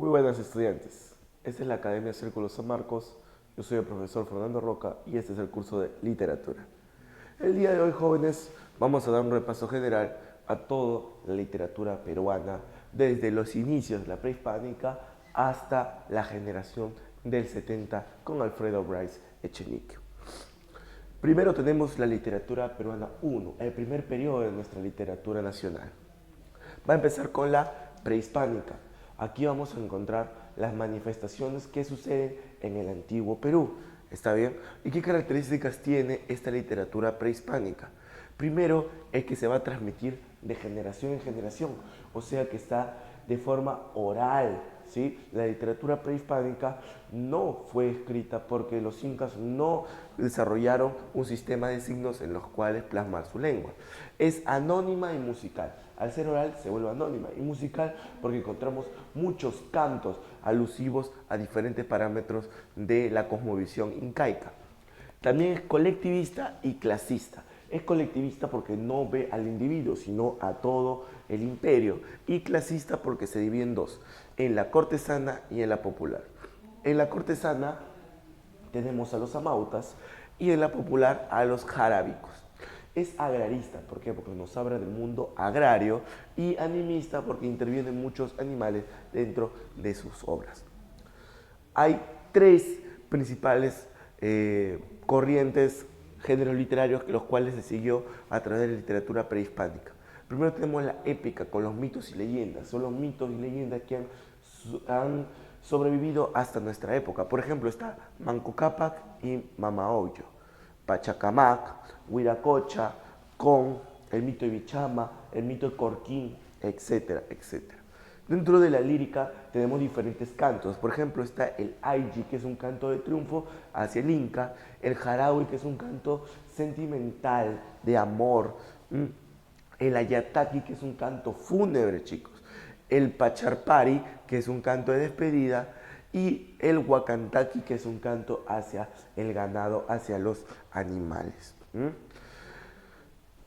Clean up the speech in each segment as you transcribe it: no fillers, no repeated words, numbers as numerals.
Muy buenas estudiantes, esta es la Academia Círculo San Marcos, yo soy el profesor Fernando Roca y este es el curso de literatura. El día de hoy, jóvenes, vamos a dar un repaso general a toda la literatura peruana, desde los inicios de la prehispánica hasta la generación del 70 con Alfredo Bryce Echenique. Primero tenemos la literatura peruana 1, el primer periodo de nuestra literatura nacional. Va a empezar con la prehispánica. Aquí vamos a encontrar las manifestaciones que suceden en el antiguo Perú. ¿Está bien? ¿Y qué características tiene esta literatura prehispánica? Primero es que se va a transmitir de generación en generación, o sea que está de forma oral. ¿Sí? La literatura prehispánica no fue escrita porque los incas no desarrollaron un sistema de signos en los cuales plasmar su lengua. Es anónima y musical. Al ser oral se vuelve anónima y musical porque encontramos muchos cantos alusivos a diferentes parámetros de la cosmovisión incaica. También es colectivista y clasista. Es colectivista porque no ve al individuo, sino a todo el imperio. Y clasista porque se divide en dos, en la cortesana y en la popular. En la cortesana tenemos a los amautas y en la popular a los jarábicos. Es agrarista, ¿por qué? Porque nos habla del mundo agrario, y animista porque intervienen muchos animales dentro de sus obras. Hay tres principales corrientes, géneros literarios, los cuales se siguió a través de la literatura prehispánica. Primero tenemos la épica, con los mitos y leyendas. Son los mitos y leyendas que han sobrevivido hasta nuestra época. Por ejemplo, está Manco Cápac y Mamaoyo, Pachacamac, Huiracocha, con el mito de Bichama, el mito de Corquín, etcétera, etcétera. Dentro de la lírica tenemos diferentes cantos. Por ejemplo, está el Aylli, que es un canto de triunfo hacia el Inca, el Jaraui, que es un canto sentimental, de amor, el Ayataki, que es un canto fúnebre, chicos, el Pacharpari, que es un canto de despedida, y el Huacantaki, que es un canto hacia el ganado, hacia los animales.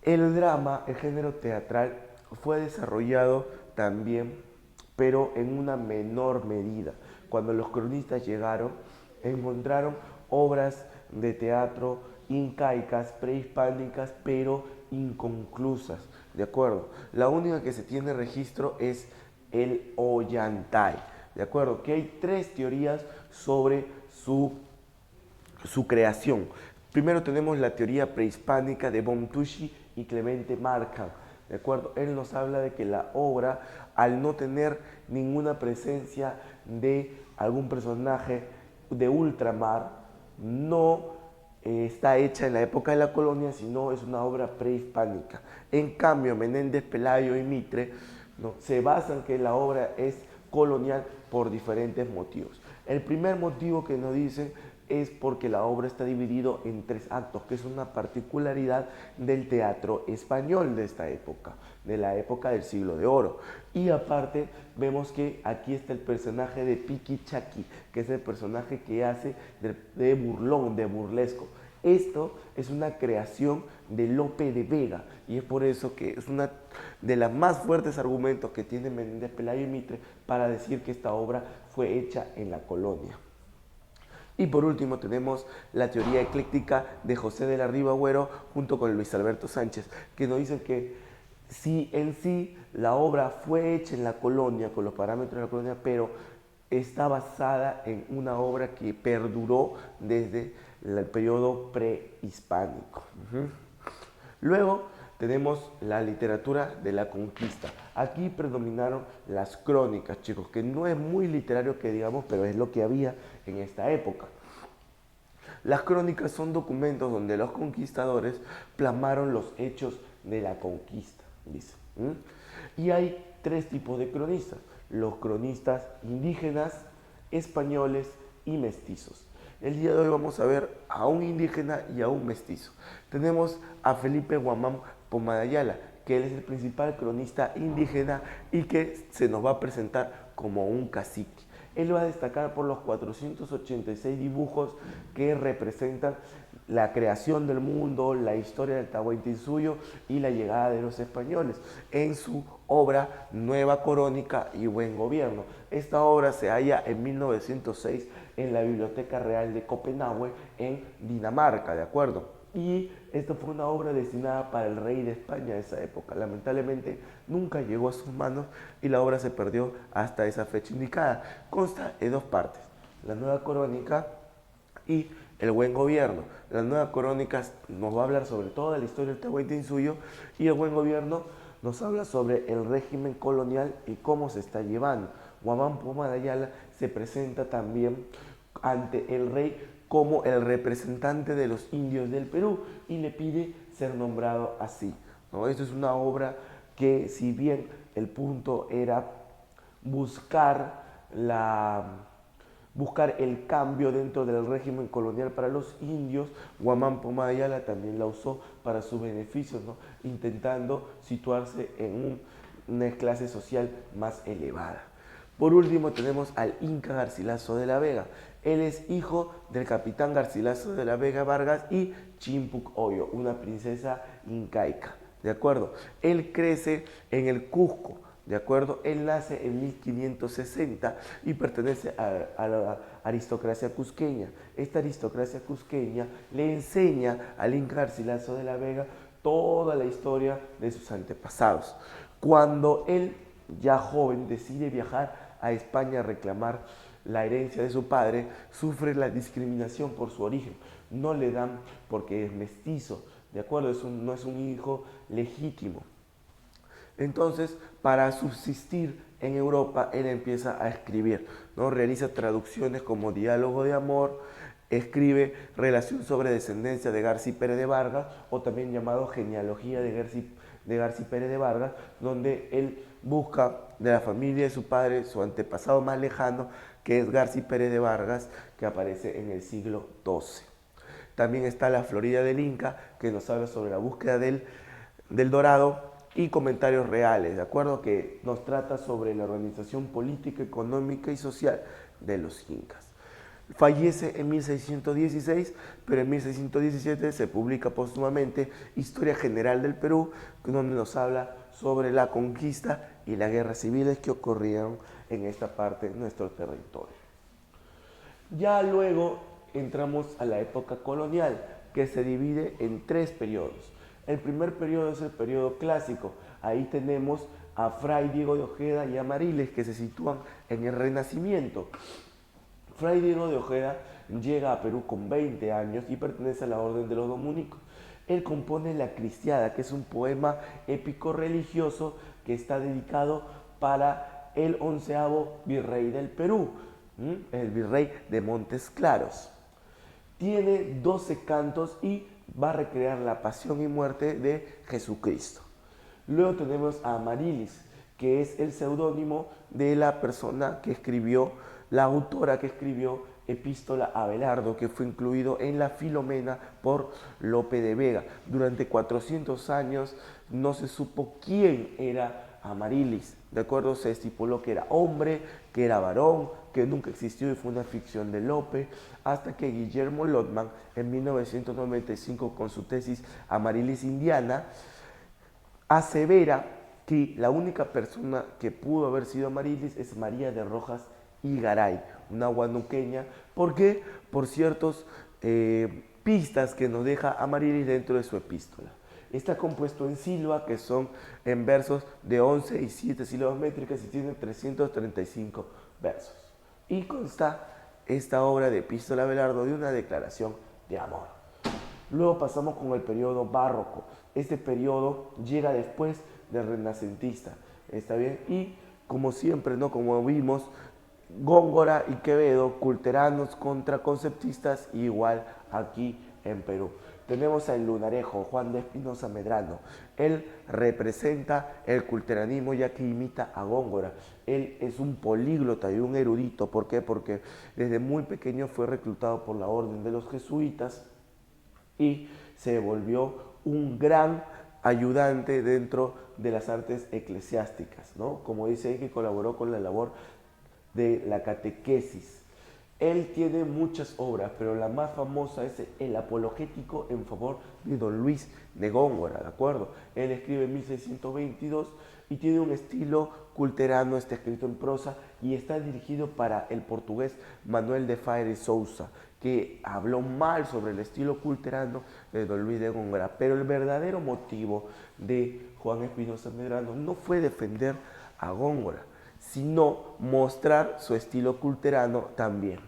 El drama, el género teatral, fue desarrollado también, pero en una menor medida. Cuando los cronistas llegaron, encontraron obras de teatro incaicas, prehispánicas, pero inconclusas, ¿de acuerdo? La única que se tiene registro es el Ollantay, ¿de acuerdo? Que hay tres teorías sobre su creación. Primero tenemos la teoría prehispánica de Bomtushi y Clemente Marcan, ¿de acuerdo? Él nos habla de que la obra, al no tener ninguna presencia de algún personaje de ultramar, no está hecha en la época de la colonia, sino es una obra prehispánica. En cambio, Menéndez, Pelayo y Mitre, ¿no?, se basan que la obra es colonial por diferentes motivos. El primer motivo que nos dicen es porque la obra está dividida en tres actos, que es una particularidad del teatro español de esta época, de la época del siglo de oro. Y aparte vemos que aquí está el personaje de Piquichaqui, que es el personaje que hace de burlón, de burlesco. Esto es una creación de Lope de Vega, y es por eso que es una de las más fuertes argumentos que tiene Menéndez, Pelayo y Mitre para decir que esta obra fue hecha en la colonia. Y por último tenemos la teoría ecléctica de José de la Riva Agüero junto con Luis Alberto Sánchez, que nos dicen que sí, en sí la obra fue hecha en la colonia, con los parámetros de la colonia, pero está basada en una obra que perduró desde el periodo prehispánico. Luego tenemos la literatura de la conquista. Aquí predominaron las crónicas, chicos, que no es muy literario que digamos, pero es lo que había en esta época. Las crónicas son documentos donde los conquistadores plasmaron los hechos de la conquista, dice. Y hay tres tipos de cronistas: los cronistas indígenas, españoles y mestizos. El día de hoy vamos a ver a un indígena y a un mestizo. Tenemos a Felipe Guamán Pomadayala, que él es el principal cronista indígena y que se nos va a presentar como un cacique. Él va a destacar por los 486 dibujos que representan la creación del mundo, la historia del Tahuantinsuyo y la llegada de los españoles en su obra Nueva Crónica y Buen Gobierno. Esta obra se halla en 1906 en la Biblioteca Real de Copenhague en Dinamarca, ¿de acuerdo? Y esta fue una obra destinada para el rey de España de esa época. Lamentablemente nunca llegó a sus manos y la obra se perdió hasta esa fecha indicada. Consta de dos partes, la Nueva Crónica y el Buen Gobierno. La Nueva Crónica nos va a hablar sobre toda la historia del Tahuantinsuyo y el Buen Gobierno nos habla sobre el régimen colonial y cómo se está llevando. Guamán Pomar Ayala se presenta también ante el rey como el representante de los indios del Perú y le pide ser nombrado así, ¿no? Esto es una obra que, si bien el punto era buscar buscar el cambio dentro del régimen colonial para los indios, Guamán Pomar Ayala también la usó para su beneficio, ¿no? Intentando situarse en una clase social más elevada. Por último tenemos al Inca Garcilaso de la Vega. Él es hijo del capitán Garcilaso de la Vega Vargas y Chimpuc Oyo, una princesa incaica, ¿de acuerdo? Él crece en el Cusco, ¿de acuerdo? Él nace en 1560 y pertenece a la aristocracia cusqueña. Esta aristocracia cusqueña le enseña al Inca Garcilaso de la Vega toda la historia de sus antepasados. Cuando él, ya joven, decide viajar a España a reclamar la herencia de su padre, sufre la discriminación por su origen. No le dan porque es mestizo, ¿de acuerdo? No es un hijo legítimo. Entonces, para subsistir en Europa, él empieza a escribir, ¿no? Realiza traducciones como Diálogo de Amor, escribe Relación sobre descendencia de Garci Pérez de Vargas, o también llamado Genealogía de Garci Pérez de Vargas, donde él busca de la familia de su padre su antepasado más lejano, que es Garci Pérez de Vargas, que aparece en el siglo XII. También está La Florida del Inca, que nos habla sobre la búsqueda del Dorado, y Comentarios Reales, ¿de acuerdo? Que nos trata sobre la organización política, económica y social de los incas. Fallece en 1616, pero en 1617 se publica póstumamente Historia General del Perú, donde nos habla sobre la conquista y las guerras civiles que ocurrieron en esta parte de nuestro territorio. Ya luego entramos a la época colonial, que se divide en tres periodos. El primer periodo es el periodo clásico. Ahí tenemos a Fray Diego de Ojeda y Amariles, que se sitúan en el Renacimiento. Fray Diego de Ojeda llega a Perú con 20 años y pertenece a la Orden de los Dominicos. Él compone La Cristiada, que es un poema épico religioso que está dedicado para el 11º virrey del Perú, el virrey de Montes Claros. Tiene 12 cantos y va a recrear la pasión y muerte de Jesucristo. Luego tenemos a Amarilis, que es el seudónimo de la persona que escribió, la autora que escribió Epístola a Abelardo, que fue incluido en la Filomena por Lope de Vega. Durante 400 años no se supo quién era Amarilis, ¿de acuerdo? Se estipuló que era hombre, que era varón, que nunca existió y fue una ficción de Lope, hasta que Guillermo Lotman, en 1995, con su tesis Amarilis Indiana, asevera que la única persona que pudo haber sido Amarilis es María de Rojas y Garay, una huanuqueña. ¿Por qué? Por ciertas pistas que nos deja Amarilis dentro de su epístola. Está compuesto en silva, que son en versos de 11 y 7 sílabas métricas, y tiene 335 versos. Y consta esta obra de Epístola a Abelardo de una declaración de amor. Luego pasamos con el periodo barroco. Este periodo llega después del renacentista, ¿está bien? Y como siempre, ¿no? Como vimos, Góngora y Quevedo, culteranos contra conceptistas, igual aquí en Perú. Tenemos al lunarejo Juan de Espinosa Medrano. Él representa el culteranismo, ya que imita a Góngora. Él es un políglota y un erudito. ¿Por qué? Porque desde muy pequeño fue reclutado por la orden de los jesuitas y se volvió un gran ayudante dentro de las artes eclesiásticas, ¿no? Como dice ahí, que colaboró con la labor de la catequesis. Él tiene muchas obras, pero la más famosa es el apologético en favor de don Luis de Góngora, ¿de acuerdo? Él escribe en 1622 y tiene un estilo culterano, está escrito en prosa y está dirigido para el portugués Manuel de Faria de Sousa, que habló mal sobre el estilo culterano de don Luis de Góngora, pero el verdadero motivo de Juan Espinosa Medrano no fue defender a Góngora, sino mostrar su estilo culterano también.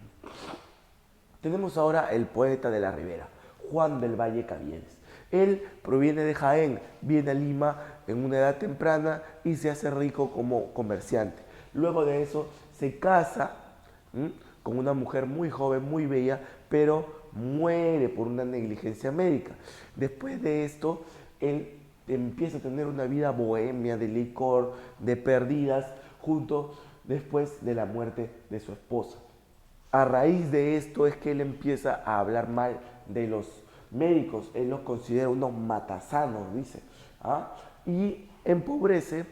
Tenemos ahora el poeta de la Ribera, Juan del Valle Caviedes. Él proviene de Jaén, viene a Lima en una edad temprana y se hace rico como comerciante. Luego de eso se casa con una mujer muy joven, muy bella, pero muere por una negligencia médica. Después de esto, él empieza a tener una vida bohemia, de licor, de perdidas, junto después de la muerte de su esposa. A raíz de esto es que él empieza a hablar mal de los médicos, él los considera unos matasanos, dice, ¿ah? Y empobrece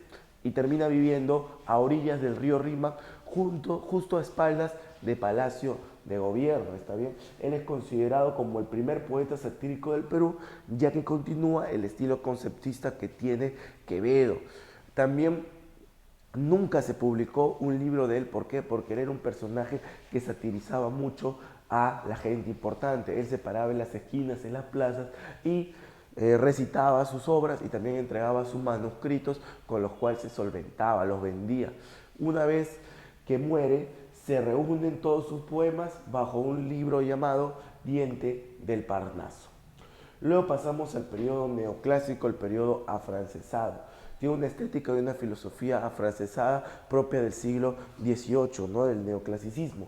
y termina viviendo a orillas del río Rímac, justo a espaldas de Palacio de Gobierno, ¿está bien? Él es considerado como el primer poeta satírico del Perú, ya que continúa el estilo conceptista que tiene Quevedo. También nunca se publicó un libro de él, ¿por qué? Porque él era un personaje que satirizaba mucho a la gente importante. Él se paraba en las esquinas, en las plazas y recitaba sus obras y también entregaba sus manuscritos con los cuales se solventaba, los vendía. Una vez que muere, se reúnen todos sus poemas bajo un libro llamado Diente del Parnaso. Luego pasamos al periodo neoclásico, el periodo afrancesado. Tiene una estética y una filosofía afrancesada propia del siglo XVIII, ¿no? Del neoclasicismo.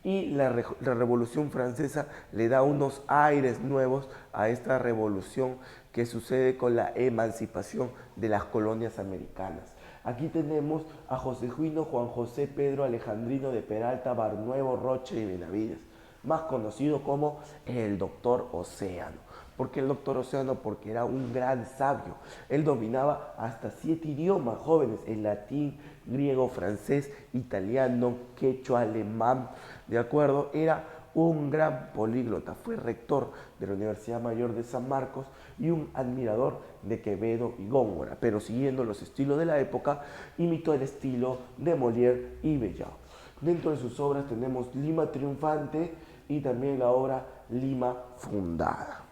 Y la Revolución Francesa le da unos aires nuevos a esta revolución que sucede con la emancipación de las colonias americanas. Aquí tenemos a Josefino Juan José Pedro Alejandrino de Peralta, Barnuevo, Rocha y Benavides, más conocido como el Doctor Océano. ¿Por qué el Doctor Océano? Porque era un gran sabio. Él dominaba hasta 7 idiomas jóvenes: el latín, griego, francés, italiano, quechua, alemán. ¿De acuerdo? Era un gran políglota. Fue rector de la Universidad Mayor de San Marcos y un admirador de Quevedo y Góngora. Pero siguiendo los estilos de la época, imitó el estilo de Molière y Belleau. Dentro de sus obras tenemos Lima Triunfante y también la obra Lima Fundada.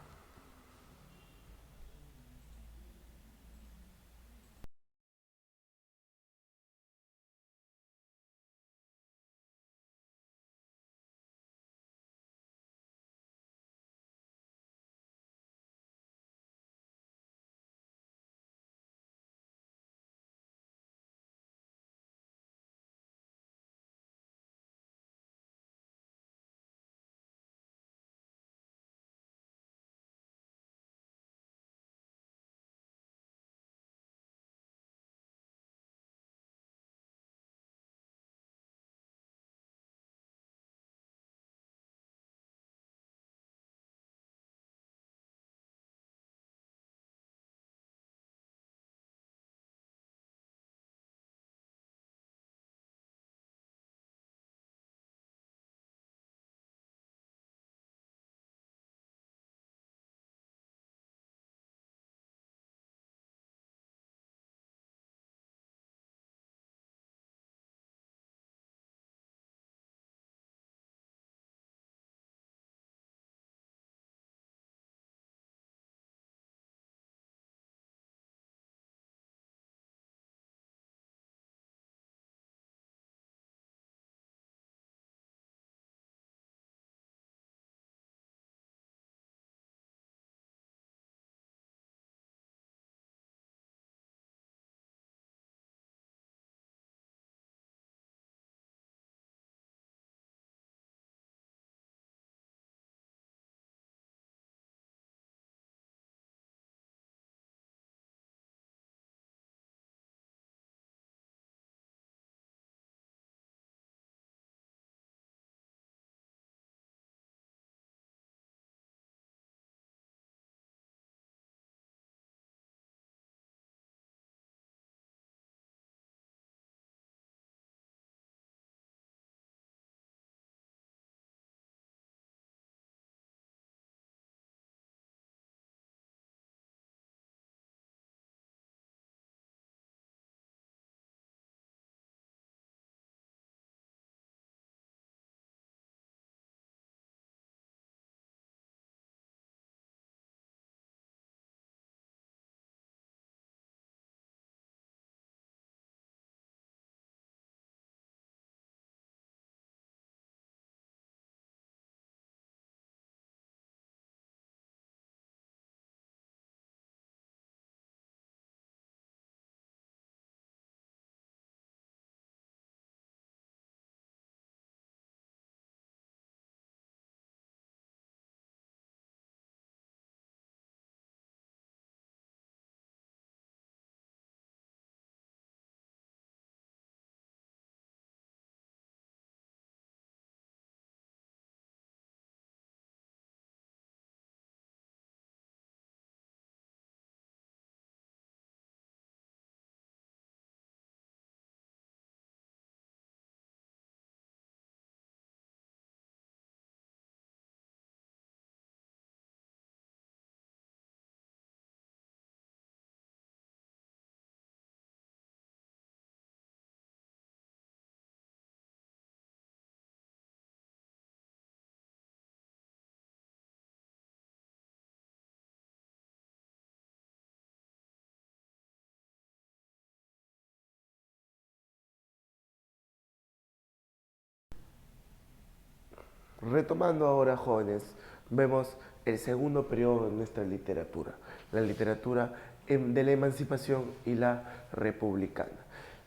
Retomando ahora, jóvenes, vemos el segundo periodo de nuestra literatura, la literatura de la emancipación y la republicana.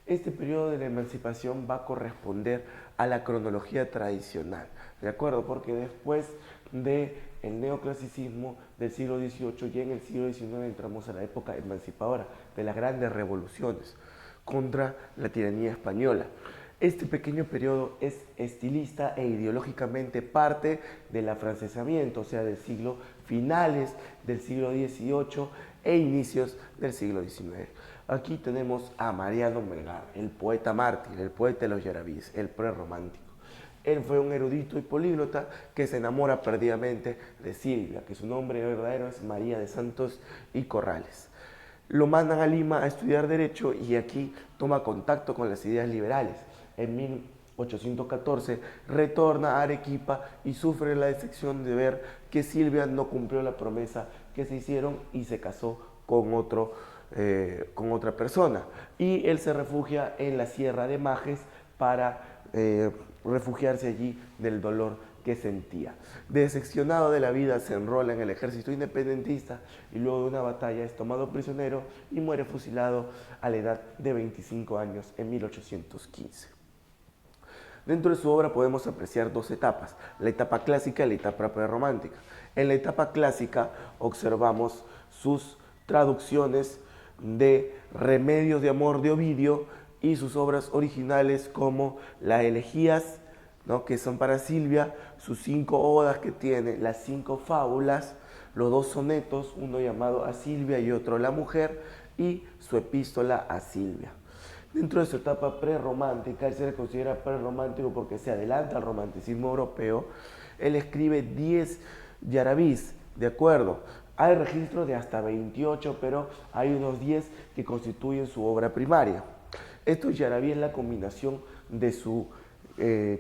Este periodo de la emancipación va a corresponder a la cronología tradicional, ¿de acuerdo? Porque después del neoclasicismo del siglo XVIII, ya en el siglo XIX entramos a la época emancipadora de las grandes revoluciones contra la tiranía española. Este pequeño periodo es estilista e ideológicamente parte del afrancesamiento, o sea, del siglo finales del siglo XVIII e inicios del siglo XIX. Aquí tenemos a Mariano Melgar, el poeta mártir, el poeta de los yarabíes, el prerromántico. Él fue un erudito y políglota que se enamora perdidamente de Silvia, que su nombre verdadero es María de Santos y Corrales. Lo mandan a Lima a estudiar Derecho y aquí toma contacto con las ideas liberales. En 1814 retorna a Arequipa y sufre la decepción de ver que Silvia no cumplió la promesa que se hicieron y se casó con otra persona. Y él se refugia en la Sierra de Majes para refugiarse allí del dolor que sentía. Decepcionado de la vida, se enrola en el ejército independentista y luego de una batalla es tomado prisionero y muere fusilado a la edad de 25 años en 1815. Dentro de su obra podemos apreciar dos etapas, la etapa clásica y la etapa prerromántica. En la etapa clásica observamos sus traducciones de Remedios de Amor de Ovidio y sus obras originales como las elegías, ¿no?, que son para Silvia, sus 5 odas que tiene, las 5 fábulas, los 2 sonetos, uno llamado A Silvia y otro La Mujer, y su epístola a Silvia. Dentro de su etapa prerromántica, él se le considera prerromántico porque se adelanta al romanticismo europeo. Él escribe 10 yarabís, ¿de acuerdo? Hay registros de hasta 28, pero hay unos 10 que constituyen su obra primaria. Estos yarabíes es la combinación de su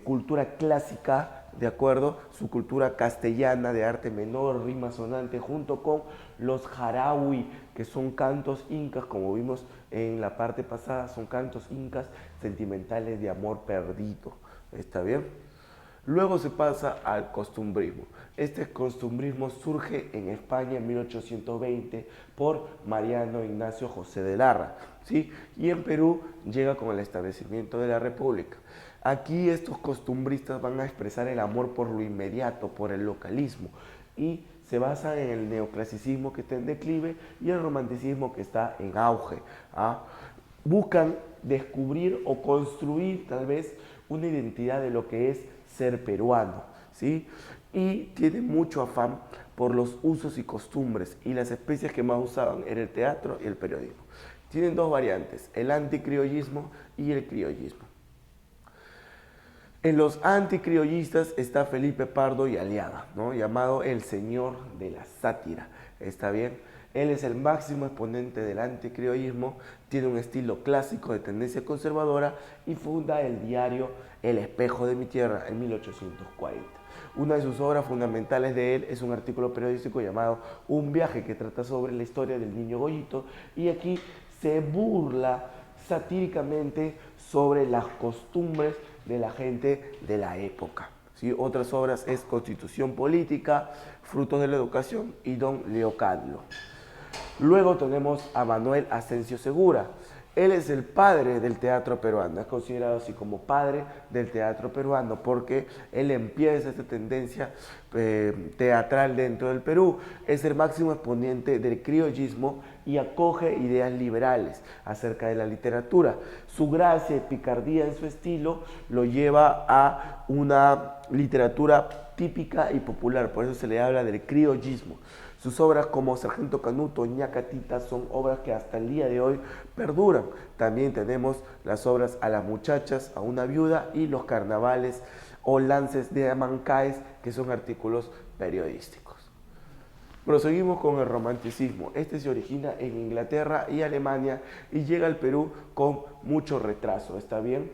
cultura clásica, ¿de acuerdo? Su cultura castellana de arte menor, rima sonante, junto con los jarawi, que son cantos incas, como vimos en la parte pasada, son cantos incas sentimentales de amor perdido. ¿Está bien? Luego se pasa al costumbrismo. Este costumbrismo surge en España en 1820 por Mariano Ignacio José de Larra, ¿sí? Y en Perú llega con el establecimiento de la República. Aquí estos costumbristas van a expresar el amor por lo inmediato, por el localismo, y se basan en el neoclasicismo que está en declive y el romanticismo que está en auge. Buscan descubrir o construir tal vez una identidad de lo que es ser peruano, ¿sí? Y tienen mucho afán por los usos y costumbres, y las especies que más usaban era el teatro y el periodismo. Tienen dos variantes, el anticriollismo y el criollismo. En los anticriollistas está Felipe Pardo y Aliaga, ¿no?, llamado el señor de la sátira. ¿Está bien? Él es el máximo exponente del anticriollismo, tiene un estilo clásico de tendencia conservadora y funda el diario El Espejo de mi Tierra en 1840. Una de sus obras fundamentales de él es un artículo periodístico llamado Un viaje, que trata sobre la historia del niño Goyito, y aquí se burla satíricamente sobre las costumbres de la gente de la época. ¿Sí? Otras obras es Constitución Política, Frutos de la Educación y Don Leocadlo. Luego tenemos a Manuel Asensio Segura. Él es el padre del teatro peruano, es considerado así como padre del teatro peruano porque él empieza esta tendencia teatral dentro del Perú. Es el máximo exponente del criollismo y acoge ideas liberales acerca de la literatura. Su gracia y picardía en su estilo lo lleva a una literatura típica y popular, por eso se le habla del criollismo. Sus obras como Sargento Canuto, Ñacatita son obras que hasta el día de hoy perduran. También tenemos las obras A las muchachas, A una viuda y Los carnavales o Lances de Amancaes, que son artículos periodísticos. Proseguimos con el romanticismo. Este se origina en Inglaterra y Alemania y llega al Perú con mucho retraso, ¿está bien?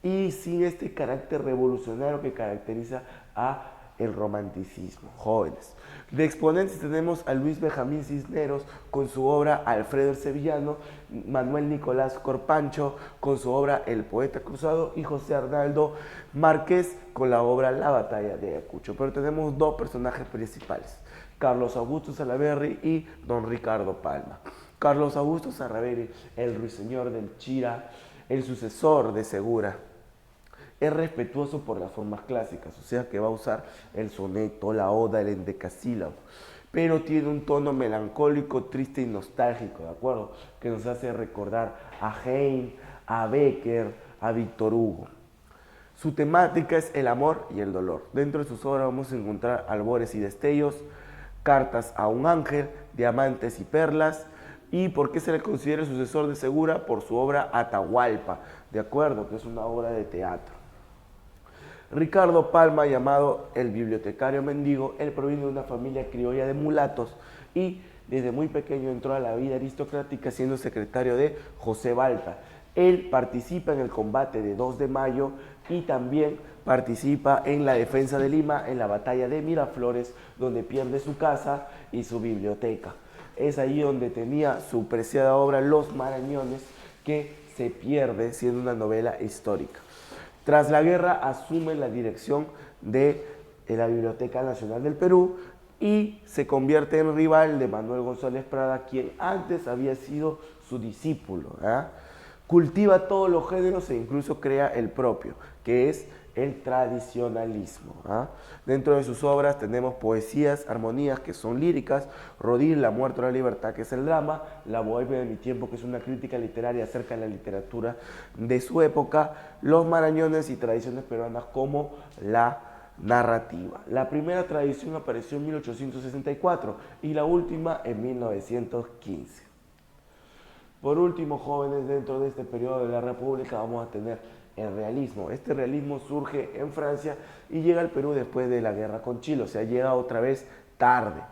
Y sin este carácter revolucionario que caracteriza a el romanticismo. Jóvenes. De exponentes tenemos a Luis Benjamín Cisneros con su obra Alfredo el Sevillano, Manuel Nicolás Corpancho con su obra El Poeta Cruzado y José Arnaldo Márquez con la obra La Batalla de Ayacucho. Pero tenemos dos personajes principales, Carlos Augusto Salaverry y don Ricardo Palma. Carlos Augusto Salaverry, el ruiseñor del Chira, el sucesor de Segura, es respetuoso por las formas clásicas, o sea que va a usar el soneto, la oda, el endecasílabo, pero tiene un tono melancólico, triste y nostálgico, ¿de acuerdo? Que nos hace recordar a Heine, a Becker, a Víctor Hugo. Su temática es el amor y el dolor. Dentro de sus obras vamos a encontrar albores y destellos, cartas a un ángel, diamantes y perlas. ¿Y por qué se le considera el sucesor de Segura? Por su obra Atahualpa, ¿de acuerdo? Que es una obra de teatro. Ricardo Palma, llamado el bibliotecario mendigo, él proviene de una familia criolla de mulatos y desde muy pequeño entró a la vida aristocrática siendo secretario de José Balta. Él participa en el combate de 2 de mayo y también participa en la defensa de Lima, en la batalla de Miraflores, donde pierde su casa y su biblioteca. Es ahí donde tenía su preciada obra Los Marañones, que se pierde siendo una novela histórica. Tras la guerra asume la dirección de la Biblioteca Nacional del Perú y se convierte en rival de Manuel González Prada, quien antes había sido su discípulo. Cultiva todos los géneros e incluso crea el propio, que es el tradicionalismo. Dentro de sus obras tenemos poesías, armonías que son líricas, Rodil, La muerte o la libertad, que es el drama, La bohemia de mi tiempo, que es una crítica literaria acerca de la literatura de su época, Los marañones y tradiciones peruanas como la narrativa. La primera tradición apareció en 1864 y la última en 1915. Por último, jóvenes, dentro de este periodo de la República vamos a tener el realismo. Este realismo surge en Francia y llega al Perú después de la guerra con Chile, o sea, llega otra vez tarde.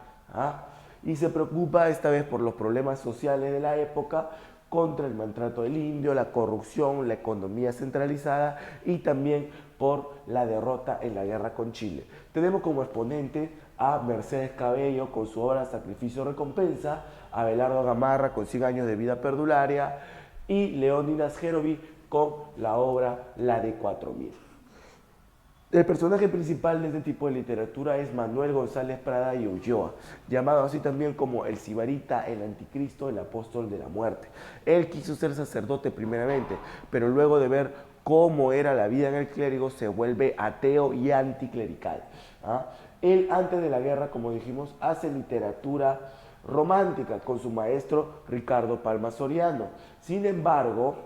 Y se preocupa esta vez por los problemas sociales de la época, contra el maltrato del indio, la corrupción, la economía centralizada y también por la derrota en la guerra con Chile. Tenemos como exponente a Mercedes Cabello con su obra Sacrificio Recompensa, a Abelardo Gamarra con 100 años de vida perdularia y Leónidas Gerovi con la obra La de 4000. El personaje principal de este tipo de literatura es Manuel González Prada y Ulloa, llamado así también como el sibarita, el anticristo, el apóstol de la muerte. Él quiso ser sacerdote primeramente, pero luego de ver cómo era la vida en el clérigo se vuelve ateo y anticlerical. Él antes de la guerra, como dijimos, hace literatura romántica con su maestro Ricardo Palma Soriano. Sin embargo,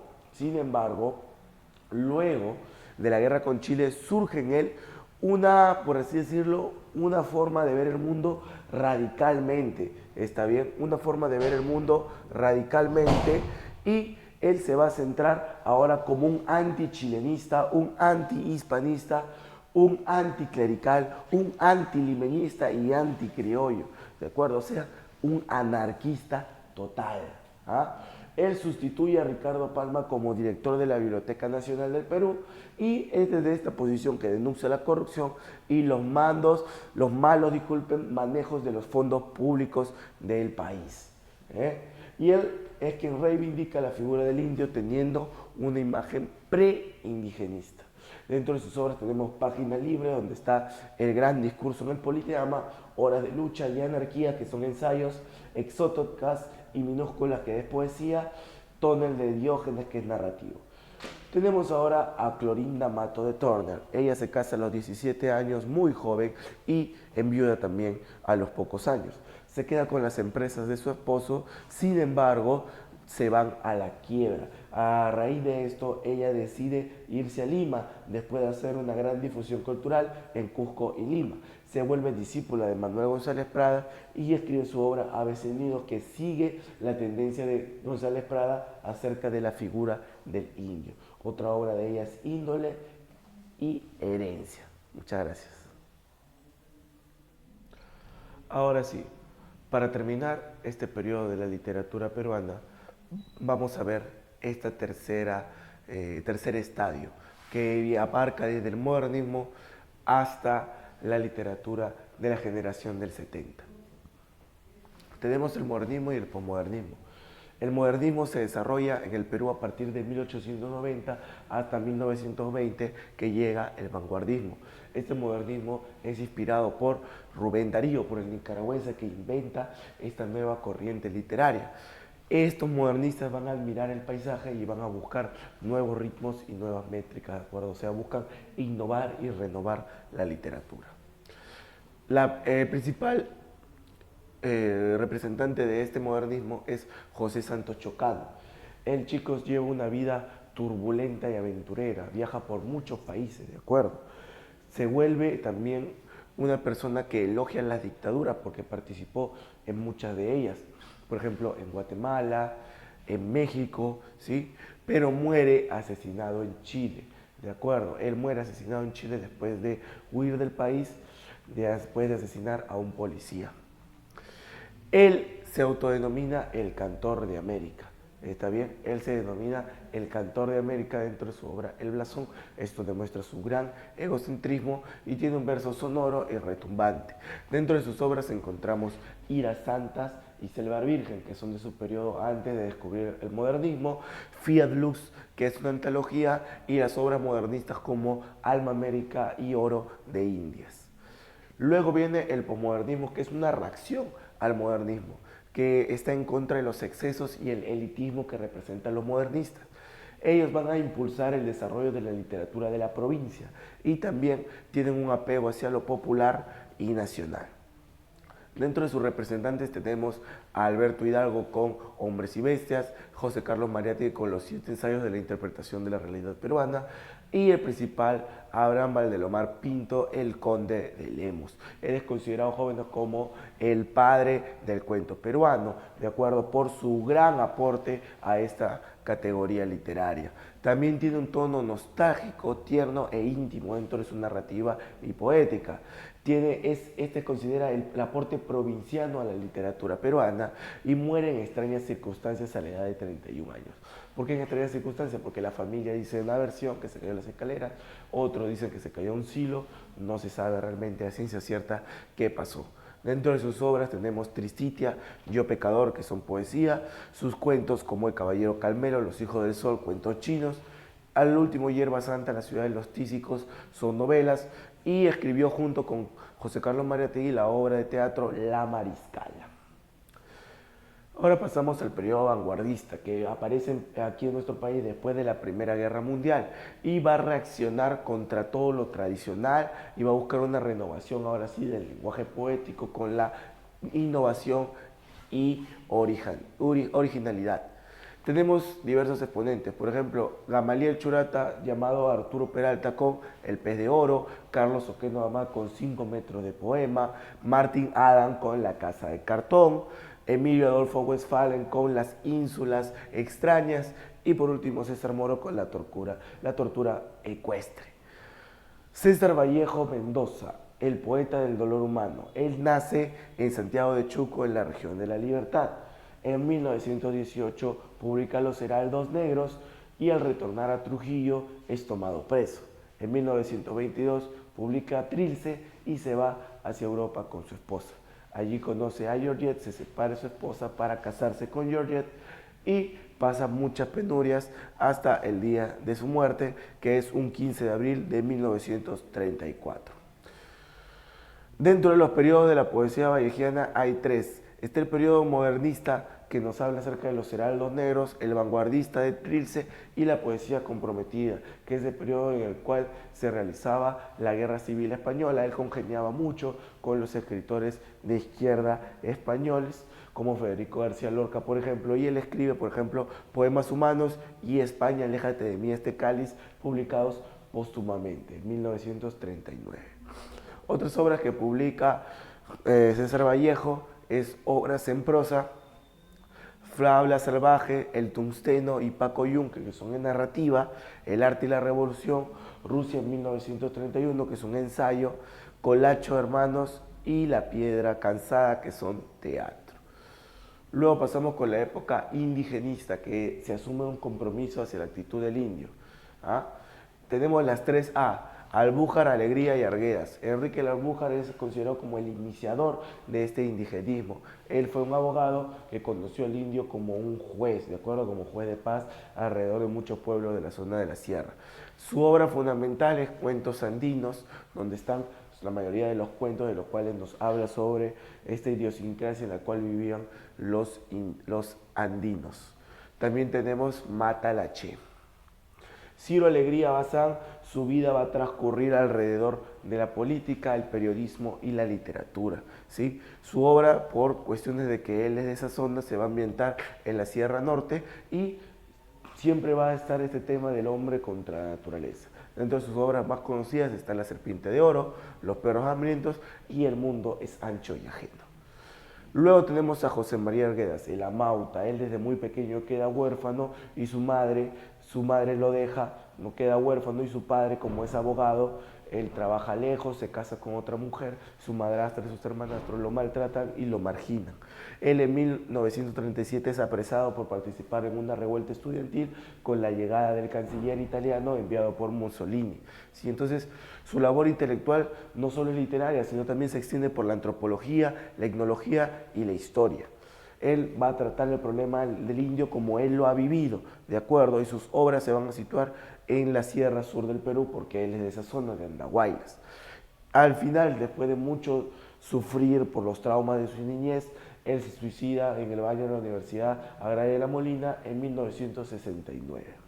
luego de la guerra con Chile surge en él una, por así decirlo, una forma de ver el mundo radicalmente, ¿está bien? Una forma de ver el mundo radicalmente y él se va a centrar ahora como un antichilenista, un antihispanista, un anticlerical, un antilimeñista y anticriollo, ¿de acuerdo? O sea, un anarquista total. Él sustituye a Ricardo Palma como director de la Biblioteca Nacional del Perú y es desde esta posición que denuncia la corrupción y los malos manejos de los fondos públicos del país. Y él es quien reivindica la figura del indio teniendo una imagen pre-indigenista. Dentro de sus obras tenemos Página Libre, donde está el gran discurso en el Politeama, Horas de lucha y anarquía, que son ensayos, Exóticas y Minúsculas, que es poesía, Tonel de Diógenes, que es narrativo. Tenemos ahora a Clorinda Mato de Turner. Ella se casa a los 17 años, muy joven, y enviuda también a los pocos años. Se queda con las empresas de su esposo, sin embargo, se van a la quiebra. A raíz de esto, ella decide irse a Lima, después de hacer una gran difusión cultural en Cusco y Lima. Se vuelve discípula de Manuel González Prada y escribe su obra Aves en Nido, que sigue la tendencia de González Prada acerca de la figura del indio. Otra obra de ella es Índole y Herencia. Muchas gracias. Ahora sí, para terminar este periodo de la literatura peruana, vamos a ver este tercer estadio, que abarca desde el modernismo hasta la literatura de la generación del 70. Tenemos el modernismo y el posmodernismo. El modernismo se desarrolla en el Perú a partir de 1890 hasta 1920, que llega el vanguardismo. Este modernismo es inspirado por Rubén Darío, por el nicaragüense que inventa esta nueva corriente literaria. Estos modernistas van a admirar el paisaje y van a buscar nuevos ritmos y nuevas métricas, ¿de acuerdo? O sea, buscan innovar y renovar la literatura. La principal representante de este modernismo es José Santos Chocano. El chico lleva una vida turbulenta y aventurera, viaja por muchos países, ¿de acuerdo? Se vuelve también una persona que elogia las dictaduras porque participó en muchas de ellas. Por ejemplo, en Guatemala, en México, ¿sí? Pero muere asesinado en Chile, ¿de acuerdo? Él muere asesinado en Chile después de huir del país, después de asesinar a un policía. Él se autodenomina el cantor de América. ¿Está bien? Él se denomina el cantor de América dentro de su obra El Blasón. Esto demuestra su gran egocentrismo y tiene un verso sonoro y retumbante. Dentro de sus obras encontramos Iras Santas y Selva Virgen, que son de su periodo antes de descubrir el modernismo, Fiat Lux, que es una antología, y las obras modernistas como Alma América y Oro de Indias. Luego viene el posmodernismo, que es una reacción al modernismo, que está en contra de los excesos y el elitismo que representan los modernistas. Ellos van a impulsar el desarrollo de la literatura de la provincia y también tienen un apego hacia lo popular y nacional. Dentro de sus representantes tenemos a Alberto Hidalgo con Hombres y Bestias, José Carlos Mariátegui con Los 7 ensayos de la interpretación de la realidad peruana y el principal, Abraham Valdelomar Pinto, el conde de Lemus. Él es considerado joven como el padre del cuento peruano, de acuerdo por su gran aporte a esta categoría literaria. También tiene un tono nostálgico, tierno e íntimo dentro de su narrativa y poética. Este considera el aporte provinciano a la literatura peruana y muere en extrañas circunstancias a la edad de 31 años. ¿Por qué en extrañas circunstancias? Porque la familia dice una versión que se cayó en las escaleras, otro dice que se cayó en un silo, no se sabe realmente a ciencia cierta qué pasó. Dentro de sus obras tenemos Tristitia, Yo Pecador, que son poesía, sus cuentos como El Caballero Calmero, Los Hijos del Sol, cuentos chinos, al último Hierba Santa, La Ciudad de los Tísicos, son novelas, y escribió junto con José Carlos Mariátegui la obra de teatro La Mariscala. Ahora pasamos al periodo vanguardista, que aparece aquí en nuestro país después de la Primera Guerra Mundial y va a reaccionar contra todo lo tradicional y va a buscar una renovación ahora sí del lenguaje poético con la innovación y originalidad. Tenemos diversos exponentes, por ejemplo, Gamaliel Churata, llamado Arturo Peralta con El Pez de Oro, Carlos Oquendo Amá con 5 metros de poema, Martin Adam con La Casa de Cartón, Emilio Adolfo Westphalen con Las Ínsulas Extrañas y por último César Moro con La Tortura Ecuestre. César Vallejo Mendoza, el poeta del dolor humano. Él nace en Santiago de Chuco, en la región de La Libertad. En 1918 publica Los Heraldos Negros y al retornar a Trujillo es tomado preso. En 1922 publica Trilce y se va hacia Europa con su esposa. Allí conoce a Georgette, se separa de su esposa para casarse con Georgette y pasa muchas penurias hasta el día de su muerte, que es un 15 de abril de 1934. Dentro de los periodos de la poesía vallejiana hay tres. Está el periodo modernista, que nos habla acerca de los heraldos negros, el vanguardista de Trilce y la poesía comprometida, que es el periodo en el cual se realizaba la Guerra Civil Española. Él congeniaba mucho con los escritores de izquierda españoles, como Federico García Lorca, por ejemplo, y él escribe, por ejemplo, Poemas Humanos y España, aléjate de mí este cáliz, publicados póstumamente en 1939. Otras obras que publica César Vallejo es Obras en prosa, Fábula Salvaje, El Tungsteno y Paco Yunque, que son en narrativa, El Arte y la Revolución, Rusia en 1931, que es un ensayo, Colacho Hermanos y La Piedra Cansada, que son teatro. Luego pasamos con la época indigenista, que se asume un compromiso hacia la actitud del indio. ¿Ah? Tenemos las 3A, Albújar, Alegría y Arguedas. Enrique el Albújar es considerado como el iniciador de este indigenismo. Él fue un abogado que conoció al indio como un juez, ¿de acuerdo? Como juez de paz alrededor de muchos pueblos de la zona de la sierra. Su obra fundamental es Cuentos Andinos, donde están la mayoría de los cuentos de los cuales nos habla sobre esta idiosincrasia en la cual vivían los andinos. También tenemos Matalache. Ciro Alegría Bazán, su vida va a transcurrir alrededor de la política, el periodismo y la literatura, ¿sí? Su obra, por cuestiones de que él es de esa zona, se va a ambientar en la Sierra Norte y siempre va a estar este tema del hombre contra la naturaleza. Dentro de sus obras más conocidas están La Serpiente de Oro, Los Perros Hambrientos y El Mundo es Ancho y Ajeno. Luego tenemos a José María Arguedas, el Amauta. Él desde muy pequeño queda huérfano y su madre lo deja, no queda huérfano y su padre, como es abogado, él trabaja lejos, se casa con otra mujer, su madrastra y sus hermanastros lo maltratan y lo marginan. Él en 1937 es apresado por participar en una revuelta estudiantil con la llegada del canciller italiano enviado por Mussolini. ¿Sí? Entonces, su labor intelectual no solo es literaria, sino también se extiende por la antropología, la etnología y la historia. Él va a tratar el problema del indio como él lo ha vivido, ¿de acuerdo? Y sus obras se van a situar en la sierra sur del Perú, porque él es de esa zona de Andahuaylas. Al final, después de mucho sufrir por los traumas de su niñez, él se suicida en el baño de la Universidad Agraria de La Molina en 1969.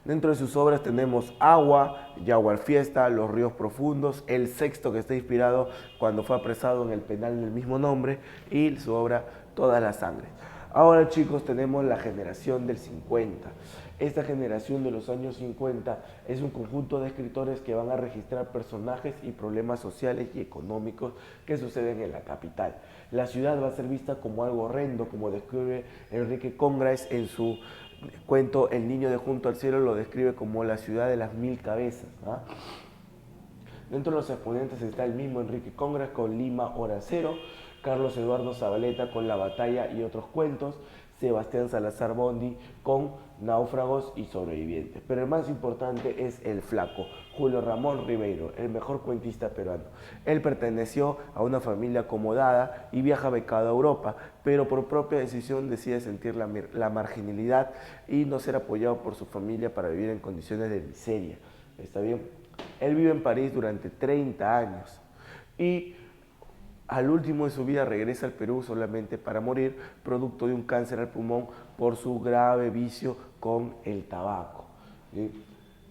Dentro de sus obras tenemos Agua, Yaguar Fiesta, Los Ríos Profundos, El Sexto, que está inspirado cuando fue apresado en el penal del mismo nombre, y su obra Toda la Sangre. Ahora, chicos, tenemos la generación del 50. Esta generación de los años 50 es un conjunto de escritores que van a registrar personajes y problemas sociales y económicos que suceden en la capital. La ciudad va a ser vista como algo horrendo, como describe Enrique Congráez en su cuento El niño de junto al cielo, lo describe como la ciudad de las 1000 cabezas. ¿Ah? Dentro de los exponentes está el mismo Enrique Congráez con Lima Hora Cero, Carlos Eduardo Zabaleta con La Batalla y otros cuentos, Sebastián Salazar Bondi con Náufragos y Sobrevivientes. Pero el más importante es el Flaco, Julio Ramón Ribeiro, el mejor cuentista peruano. Él perteneció a una familia acomodada y viaja becado a Europa, pero por propia decisión decide sentir la marginalidad y no ser apoyado por su familia para vivir en condiciones de miseria. ¿Está bien? Él vive en París durante 30 años y al último de su vida regresa al Perú solamente para morir, producto de un cáncer al pulmón por su grave vicio con el tabaco. ¿Sí?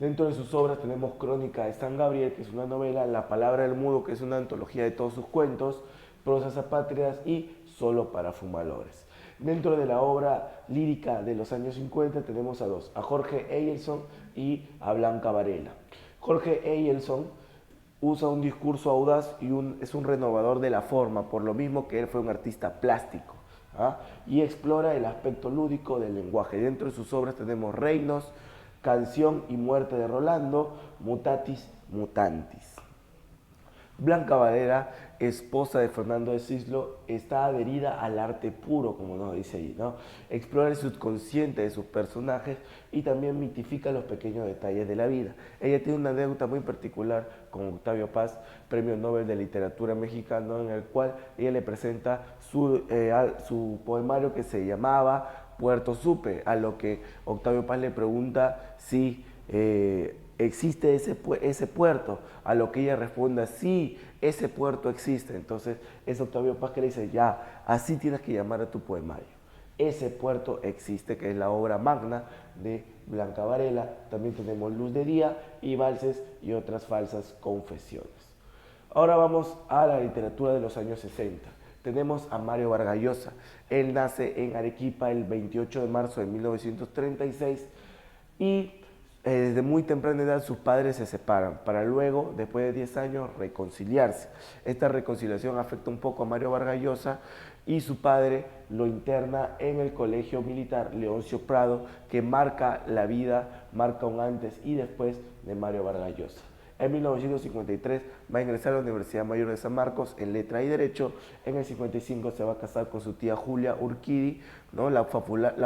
Dentro de sus obras tenemos Crónica de San Gabriel, que es una novela, La Palabra del Mudo, que es una antología de todos sus cuentos, Prosas apátridas y Solo para fumadores. Dentro de la obra lírica de los años 50 tenemos a dos, a Jorge Eyelson y a Blanca Varela. Jorge Eyelson usa un discurso audaz y es un renovador de la forma, por lo mismo que él fue un artista plástico. ¿Ah? Y explora el aspecto lúdico del lenguaje. Dentro de sus obras tenemos Reinos, Canción y Muerte de Rolando, Mutatis Mutantis. Blanca Varela, esposa de Fernando de Cislo, está adherida al arte puro, como nos dice ahí, ¿no? Explora el subconsciente de sus personajes y también mitifica los pequeños detalles de la vida. Ella tiene una anécdota muy particular con Octavio Paz, Premio Nobel de Literatura mexicano, en el cual ella le presenta su poemario que se llamaba Puerto Supe, a lo que Octavio Paz le pregunta si existe ese puerto, a lo que ella responde, sí, ese puerto existe. Entonces es Octavio Paz que le dice, ya, así tienes que llamar a tu poemario. Ese puerto existe, que es la obra magna de Blanca Varela. También tenemos Luz de Día y Valses y otras falsas confesiones. Ahora vamos a la literatura de los años 60. Tenemos a Mario Vargas Llosa. Él nace en Arequipa el 28 de marzo de 1936 y desde muy temprana edad sus padres se separan para luego, después de 10 años, reconciliarse. Esta reconciliación afecta un poco a Mario Vargas Llosa y su padre lo interna en el colegio militar Leoncio Prado, que marca la vida, marca un antes y después de Mario Vargas Llosa. En 1953 va a ingresar a la Universidad Mayor de San Marcos en Letra y Derecho. En el 55 se va a casar con su tía Julia Urquidi, ¿no? la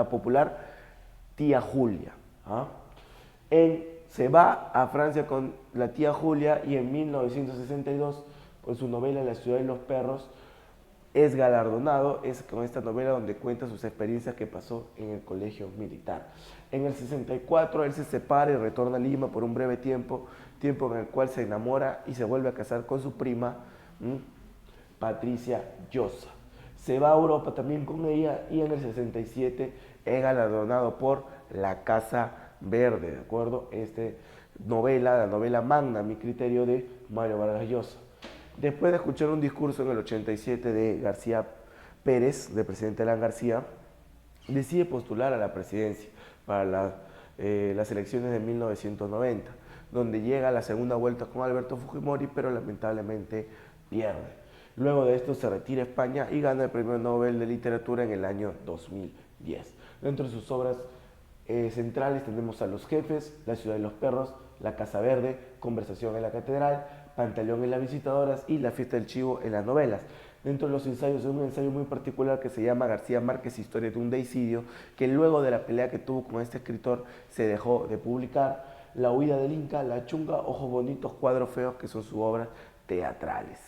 popular tía Julia. ¿Ah? En se va a Francia con la tía Julia y en 1962, con su novela La ciudad de los perros, es galardonado, es con esta novela donde cuenta sus experiencias que pasó en el colegio militar. En el 64 él se separa y retorna a Lima por un breve tiempo, tiempo en el cual se enamora y se vuelve a casar con su prima, Patricia Llosa. Se va a Europa también con ella y en el 67 es galardonado por La Casa Verde, ¿de acuerdo? Novela, la novela magna, a mi criterio, de Mario Vargas Llosa. Después de escuchar un discurso en el 87 de García Pérez, del presidente Alan García, decide postular a la presidencia para las elecciones de 1990, donde llega a la segunda vuelta con Alberto Fujimori, pero lamentablemente pierde. Luego de esto se retira a España y gana el Premio Nobel de Literatura en el año 2010. Dentro de sus obras centrales tenemos a Los Jefes, La ciudad de los perros, La Casa Verde, Conversación en la Catedral, Pantaleón en las visitadoras y La fiesta del chivo en las novelas. Dentro de los ensayos hay un ensayo muy particular que se llama García Márquez, Historia de un deicidio, que luego de la pelea que tuvo con este escritor se dejó de publicar. La huida del Inca, La chunga, Ojos bonitos, Cuadros feos, que son sus obras teatrales.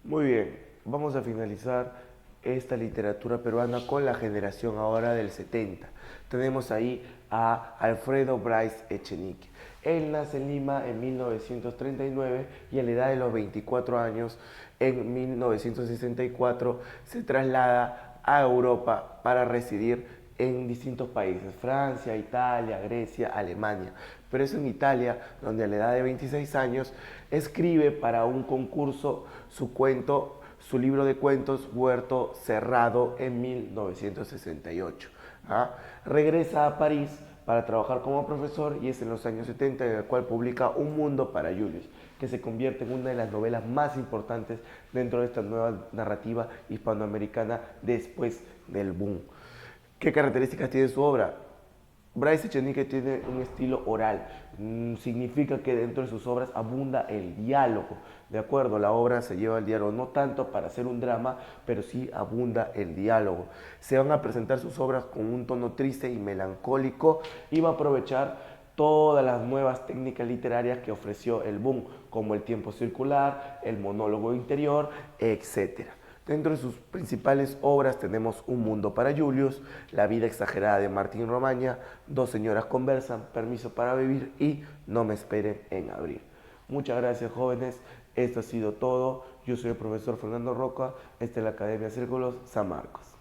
Muy bien, vamos a finalizar esta literatura peruana con la generación ahora del 70. Tenemos ahí a Alfredo Bryce Echenique. Él nace en Lima en 1939 y a la edad de los 24 años, en 1964, se traslada a Europa para residir en distintos países: Francia, Italia, Grecia, Alemania. Pero es en Italia donde a la edad de 26 años escribe para un concurso su libro de cuentos Huerto Cerrado en 1968. Regresa a París para trabajar como profesor y es en los años 70 en el cual publica Un mundo para Julius, que se convierte en una de las novelas más importantes dentro de esta nueva narrativa hispanoamericana después del boom. ¿Qué características tiene su obra? Bryce Echenique tiene un estilo oral, significa que dentro de sus obras abunda el diálogo, ¿de acuerdo? La obra se lleva el diálogo, no tanto para hacer un drama, pero sí abunda el diálogo. Se van a presentar sus obras con un tono triste y melancólico y va a aprovechar todas las nuevas técnicas literarias que ofreció el boom, como el tiempo circular, el monólogo interior, etcétera. Dentro de sus principales obras tenemos Un mundo para Julius, La vida exagerada de Martín Romaña, Dos señoras conversan, Permiso para vivir y No me esperen en abril. Muchas gracias, jóvenes. Esto ha sido todo. Yo soy el profesor Fernando Roca. Esta es la Academia Círculos San Marcos.